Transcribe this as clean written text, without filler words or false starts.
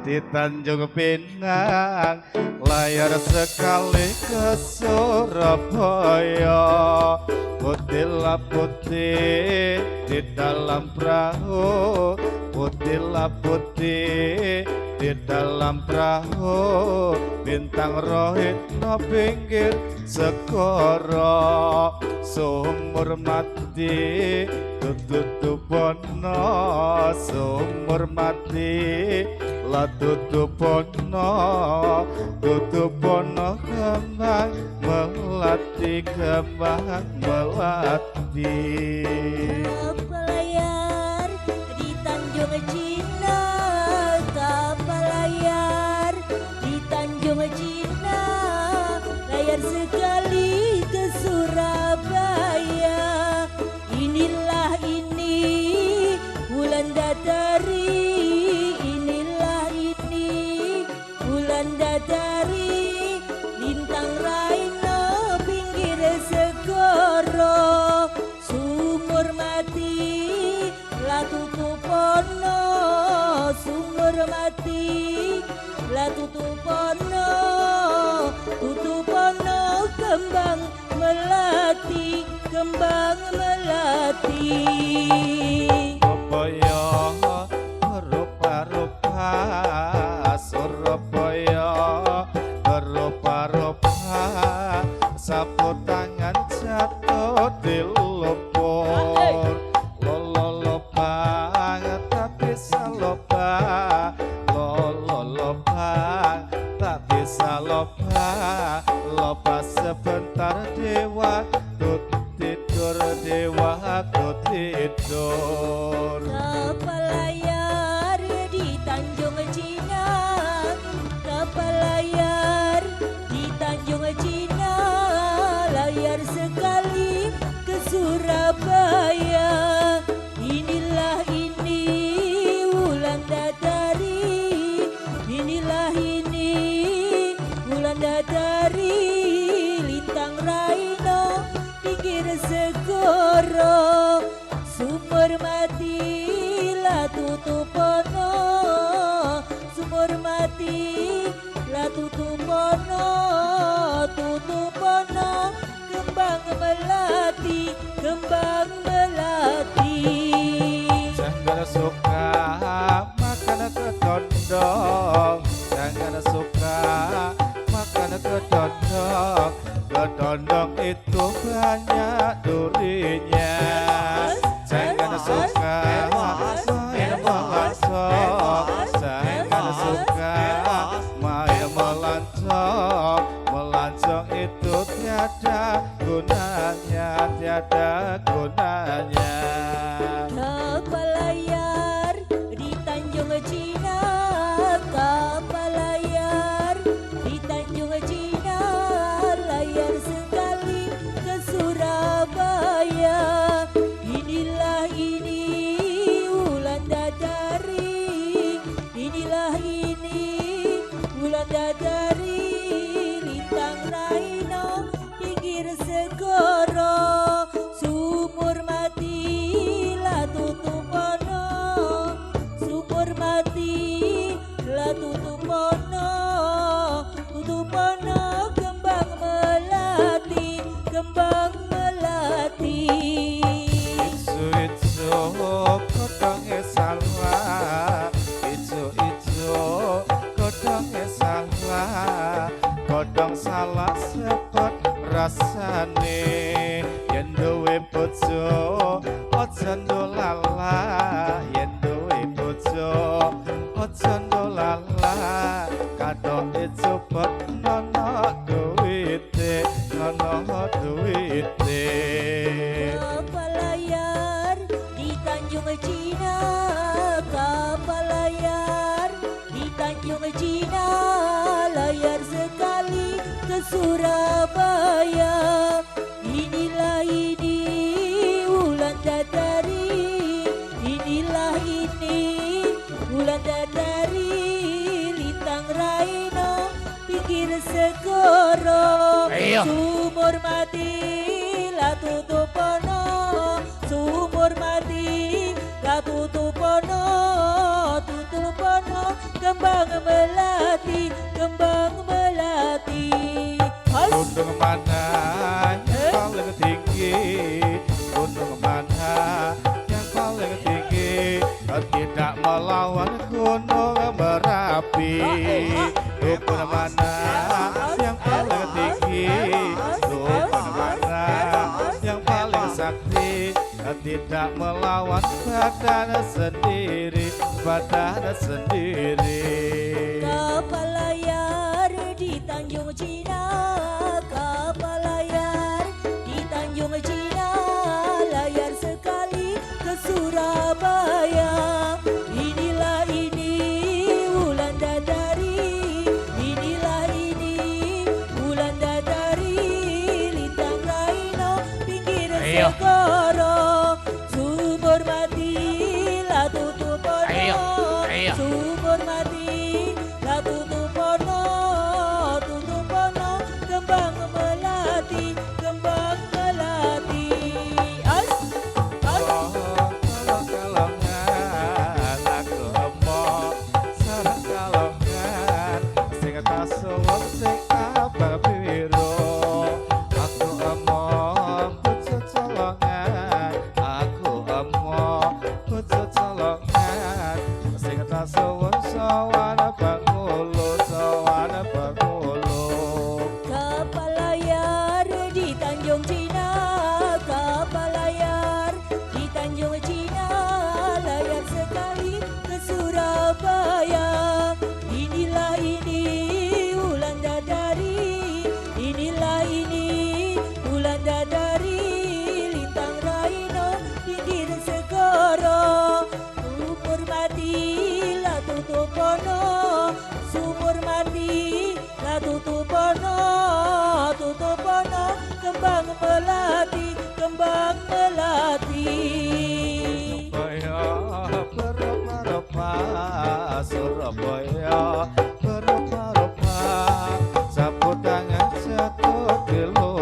di Tanjung Pinang, layar sekali ke Surabaya. Putihlah putih di dalam perahu, putihlah putih di dalam perahu, bintang rohit no pinggir segara. Sumur mati tutupono, sumur mati la tutupono, tutupono kembang melati, kembang melati. Kapal layar di Tanjung Cina, kapal layar di Tanjung Cina, layar sekali ke Surabaya. Inilah ini bulan Dadari, inilah ini bulan Dadari, lintang raino pinggir segoro. Sumur mati la tutupono, sumur mati la tutupono, tutupono kembang melati, kembang melati. Surabaya rupa-rupa, Surabaya rupa-rupa, sapu tangan jatuh di lumpur. Lolobang tak bisa loba, lolobang tak bisa loba, loba sebentar dewa tut tidur, dewa tut tidur. Kapal layar di Tanjung Cina, kapal layar di Tanjung Cina, layar sekali ke Surabaya. Inilah ini bulan Dadari, inilah ini bulan Dadari, lintang raino pinggir segoro. Sumur mati la tutupono, sumur mati la tutupono, tutupono kembang melati, kembang melati. Jangan suka makan kedondong, jangan suka makan kedondong. Kedondong itu banyak durinya. Jangan suka main melancong, jangan suka main melancong. Melancong itu tiada gunanya, tiada gunanya. Kapal layar di Tanjung Cina, kapal layar di Tanjung Cina, layar sekali ke Surabaya. Inilah ini bulan Dadari, inilah ini bulan Dadari, lintang raino pinggir segoro. Sumur mati la tutupono, sumur mati la tutupono, tutupono kembang melati, kembang melati. Ijo-ijo kodonge salah, ijo-ijo kodonge salah, kodong salah sepot rasane. Yen duwe bojo aja ndolala, yen duwe bojo aja ndolala. Katoke cepet nono duwite, nono duwite. Kapal layar di Tanjung Cina, kapal layar di Tanjung Cina, layar sekali ke Surabaya. Inilah ini bulan Dadari, inilah ini bulan Dadari, lintang raino pinggir segoro. Sumur mati la tutupono, sumur mati la tutupono, tutupono kembang melati, kembang melati. Gunung mana yang paling tinggi? Gunung mana yang paling tinggi? Tidak melawan gunung Merapi. Gunung mana yang paling tinggi? Gunung mana yang paling sakti? Tidak melawan badan sendiri, badan sendiri. Kapal layar di Tanjung Cina, kapal layar di Tanjung Cina, layar sekali ke Surabaya. Inilah ini Wulandari, inilah ini Wulandari, lintang Raino pinggir segoro, sumur mati lah tutup pono, sumur mati lah tutup pono, kembang melati, kembang melati. As, as. Kalongan aku emoh sareng kalongan sing tak suwun sing abang biru. Aku emoh pucuk colongan, aku emoh pucuk colongan sing tak suwun sawan Bangulu, sawan Bangulu. Kapal layar di Tanjung Cina, kapal layar di Tanjung Cina, layar sekali ke Surabaya. Inilah ini Wulandari, inilah ini Wulandari, lintang Raino pinggir segoro, sumur mati lah tutup pono, sumur mati lah tutup pono, kembang melati, kembang melati. Surabaya berupa-rupa, Surabaya berupa-rupa, sapu tangan jatuh di luar.